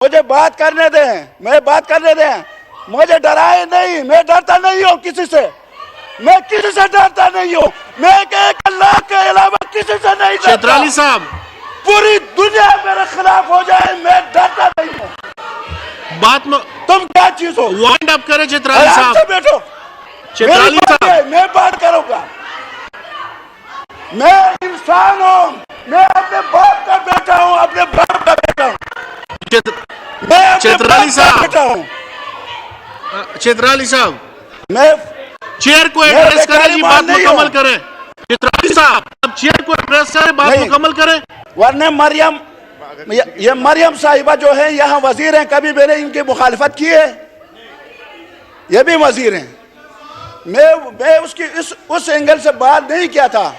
مجھے بات کرنے دیں, میں بات کرنے دیں. مجھے ڈرائے نہیں, میں ڈرتا نہیں ہوں کسی سے, میں کسی سے ڈرتا نہیں ہوں, میں ایک اللہ کے علاوہ کسی سے نہیں ڈرتا. چترالی صاحب, پوری دنیا میرے خلاف ہو جائے میں ڈرتا نہیں ہوں. بات میں تم کیا چیز ہو؟ وائنڈ اپ کرے چترالی آرام صاحب. سے بیٹھو, چترالی صاحب, میں بات کروں گا. میں انسان ہوں, میں اپنے باپ کا بیٹا ہوں, اپنے باپ کا بیٹا ہوں. میں اپنے چترالی باپ کا صاحب, بیٹا ہوں. چترالی صاحب, میں چیئر کو ایڈریس کریں جی, بات مکمل کریں. چترالی صاحب, اب چیئر کو ایڈریس کریں, بات نہیں. مکمل کریں. ورنہ مریم, یہ مریم صاحبہ جو ہے یہاں وزیر ہیں, کبھی میں نے ان کی مخالفت کی ہے؟ یہ بھی وزیر ہیں. میں اس اینگل سے بات نہیں کیا تھا.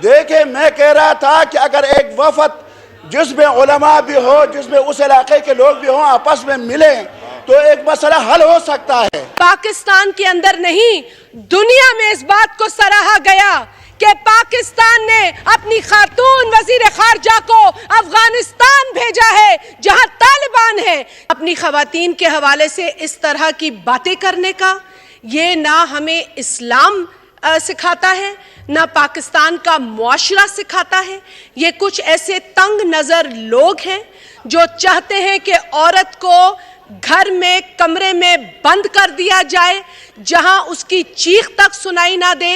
دیکھیں, میں کہہ رہا تھا کہ اگر ایک وفد جس میں علماء بھی ہو, جس میں اس علاقے کے لوگ بھی ہوں, آپس میں ملیں تو ایک مسئلہ حل ہو سکتا ہے. پاکستان کے اندر نہیں, دنیا میں اس بات کو سراہا گیا کہ پاکستان نے اپنی خاتون وزیر خارجہ کو افغانستان بھیجا ہے جہاں طالبان ہے. اپنی خواتین کے حوالے سے اس طرح کی باتیں کرنے کا یہ نہ ہمیں اسلام سکھاتا ہے, نہ پاکستان کا معاشرہ سکھاتا ہے. یہ کچھ ایسے تنگ نظر لوگ ہیں جو چاہتے ہیں کہ عورت کو گھر میں کمرے میں بند کر دیا جائے جہاں اس کی چیخ تک سنائی نہ دے,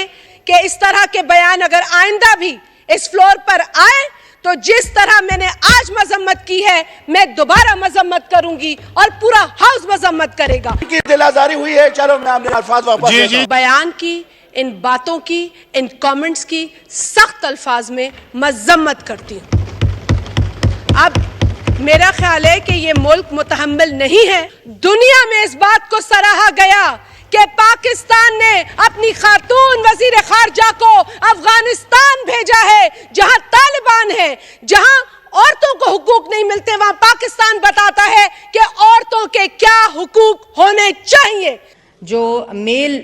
کہ اس طرح کے بیان اگر آئندہ بھی اس فلور پر آئے تو جس طرح میں نے آج مذمت کی ہے میں دوبارہ مذمت کروں گی اور پورا ہاؤس مذمت کرے گا. کی دل آزاری ہوئی ہے, چلو میں اپنے الفاظ واپس جی, لیتا ہوں. بیان کی, ان باتوں کی, ان کامنٹس کی سخت الفاظ میں مذمت کرتی ہوں. اب میرا خیال ہے کہ یہ ملک متحمل نہیں ہے. دنیا میں اس بات کو سراہا گیا کہ پاکستان نے اپنی خاتون وزیر خارجہ کو افغانستان بھیجا ہے جہاں طالبان ہے, جہاں عورتوں کو حقوق نہیں ملتے, وہاں پاکستان بتاتا ہے کہ عورتوں کے کیا حقوق ہونے چاہیے. جو میل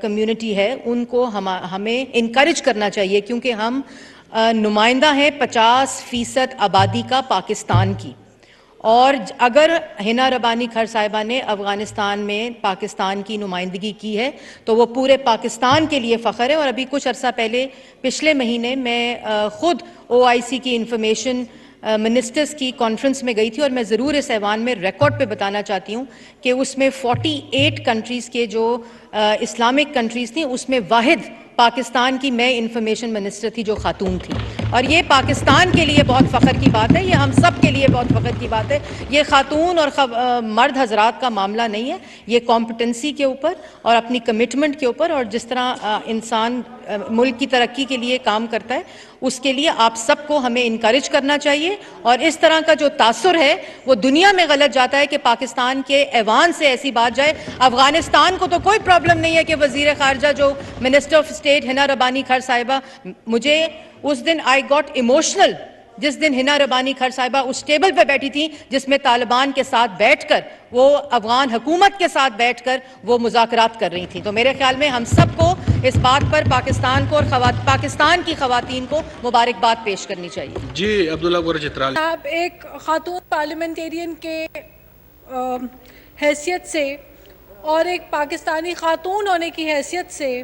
کمیونٹی ہے ان کو ہمیں انکریج کرنا چاہیے, کیونکہ ہم نمائندہ ہیں 50% آبادی کا پاکستان کی. اور اگر حنا ربانی کھر صاحبہ نے افغانستان میں پاکستان کی نمائندگی کی ہے تو وہ پورے پاکستان کے لیے فخر ہے. اور ابھی کچھ عرصہ پہلے پچھلے مہینے میں خود OIC کی انفارمیشن منسٹرز کی کانفرنس میں گئی تھی, اور میں ضرور اس ایوان میں ریکارڈ پہ بتانا چاہتی ہوں کہ اس میں 48 کنٹریز کے جو اسلامک کنٹریز تھیں اس میں واحد پاکستان کی میں انفارمیشن منسٹر تھی جو خاتون تھی. اور یہ پاکستان کے لیے بہت فخر کی بات ہے, یہ ہم سب کے لیے بہت فخر کی بات ہے. یہ خاتون اور مرد حضرات کا معاملہ نہیں ہے, یہ کمپٹنسی کے اوپر اور اپنی کمٹمنٹ کے اوپر, اور جس طرح انسان ملک کی ترقی کے لیے کام کرتا ہے اس کے لیے آپ سب کو ہمیں انکریج کرنا چاہیے. اور اس طرح کا جو تاثر ہے وہ دنیا میں غلط جاتا ہے کہ پاکستان کے ایوان سے ایسی بات جائے. افغانستان کو تو کوئی پرابلم نہیں ہے کہ وزیر خارجہ جو منسٹر آف اسٹیٹ حنا ربانی کھر صاحبہ, مجھے اس دن آئی گاٹ ایموشنل جس دن حنا ربانی کھر صاحبہ اس ٹیبل پہ بیٹھی تھی جس میں طالبان کے ساتھ بیٹھ کر وہ افغان حکومت کے ساتھ بیٹھ کر وہ مذاکرات کر رہی تھیں. تو میرے خیال میں ہم سب کو اس بات پر پاکستان کو اور پاکستان کی خواتین کو مبارکباد پیش کرنی چاہیے. جی عبداللہ گورے چترالی. آپ ایک خاتون پارلیمنٹیرین کے حیثیت سے اور ایک پاکستانی خاتون ہونے کی حیثیت سے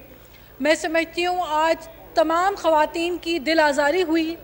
میں سمجھتی ہوں آج تمام خواتین کی دل آزاری ہوئی.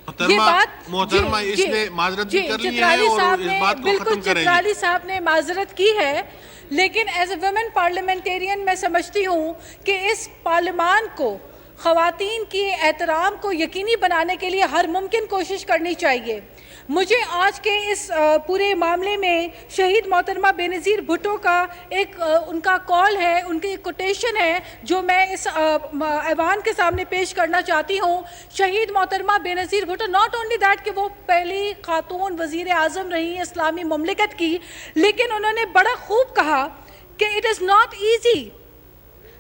محترمہ اس نے معذرت بھی کر لی ہے اور اس بات کو ختم کریں گے. چترالی صاحب نے معذرت کی ہے, لیکن ایز اے ویمن پارلیمنٹیرین میں سمجھتی ہوں کہ اس پارلیمان کو خواتین کی احترام کو یقینی بنانے کے لیے ہر ممکن کوشش کرنی چاہیے. مجھے آج کے اس پورے معاملے میں شہید محترمہ بے نظیر بھٹو کا ایک ان کا کال ہے, ان کی کوٹیشن ہے جو میں اس ایوان کے سامنے پیش کرنا چاہتی ہوں. شہید محترمہ بے نظیر بھٹو, ناٹ اونلی دیٹ کہ وہ پہلی خاتون وزیر اعظم رہی اسلامی مملکت کی, لیکن انہوں نے بڑا خوب کہا کہ it is not easy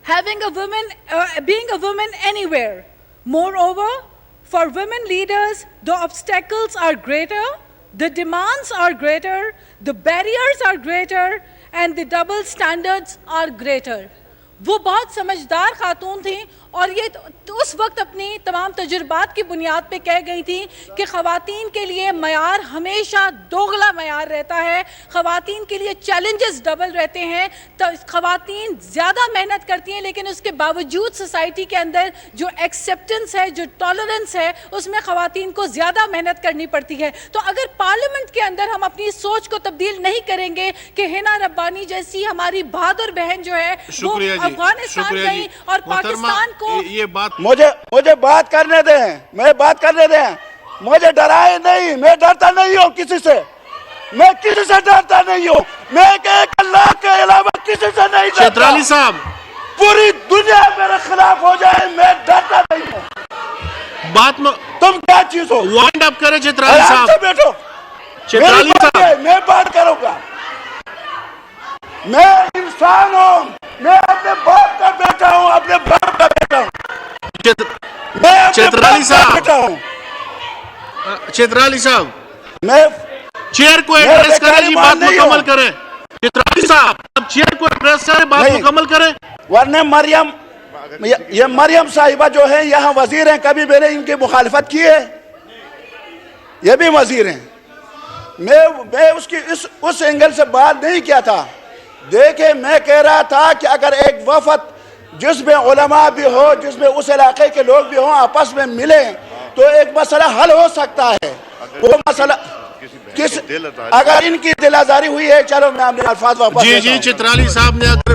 having a woman, being a woman anywhere. Moreover, for women leaders, the obstacles are greater, the demands are greater, the barriers are greater, and the double standards are greater. وہ بہت سمجھدار خاتون تھیں اور یہ اس وقت اپنی تمام تجربات کی بنیاد پہ کہہ گئی تھی کہ خواتین کے لیے معیار ہمیشہ دوگلا معیار رہتا ہے، خواتین کے لیے چیلنجز ڈبل رہتے ہیں، تو خواتین زیادہ محنت کرتی ہیں لیکن اس کے باوجود سوسائٹی کے اندر جو ایکسیپٹنس ہے، جو ٹالرنس ہے، اس میں خواتین کو زیادہ محنت کرنی پڑتی ہے۔ تو اگر پارلیمنٹ کے اندر ہم اپنی سوچ کو تبدیل نہیں کریں گے کہ حنا ربانی جیسی ہماری بہادر بہن جو ہے وہ افغانستان گئی اور پاکستان کو یہ بات مجھے بات کرنے دیں، میں بات کرنے دیں، مجھے ڈرائے نہیں، میں ڈرتا نہیں ہوں کسی سے، میں کسی سے ڈرتا نہیں ہوں، میں ایک اللہ کے علاوہ کسی سے نہیں ڈرتا۔ چترالی صاحب پوری دنیا میرے خلاف ہو جائے میں ڈرتا نہیں ہوں۔ بات میں تم کیا چیز ہو؟ وائنڈ اپ کریں چترالی آرام صاحب۔ سے بیٹھو، چترالی صاحب میں بات کروں گا، میں انسان ہوں، میں اپنے باپ کا بیٹا ہوں، اپنے باپ کا بیٹا ہوں، میں اپنے چترالی باپ کا صاحب، بیٹا ہوں، چترالی صاحب میں چیئر کو میں ایڈریس کریں بیکاری جی، مان بات نہیں مکمل ہوں۔ کریں چترالی صاحب، اب چیئر کو ایڈریس کریں، بات نہیں۔ مکمل کریں۔ ورنہ یہ مریم صاحبہ جو ہیں یہاں وزیر ہیں، کبھی میں نے ان کی مخالفت کی ہے؟ یہ بھی وزیر ہیں، میں اس اینگل سے بات نہیں کیا تھا۔ دیکھیں میں کہہ رہا تھا کہ اگر ایک وفد جس میں علماء بھی ہو، جس میں اس علاقے کے لوگ بھی ہوں، آپس میں ملیں تو ایک مسئلہ حل ہو سکتا ہے۔ وہ مسئلہ اگر ان کی دل آزاری ہوئی ہے، چلو میں اپنے الفاظ واپس جی لیتا جی ہوں۔ چترالی صاحب نے اگر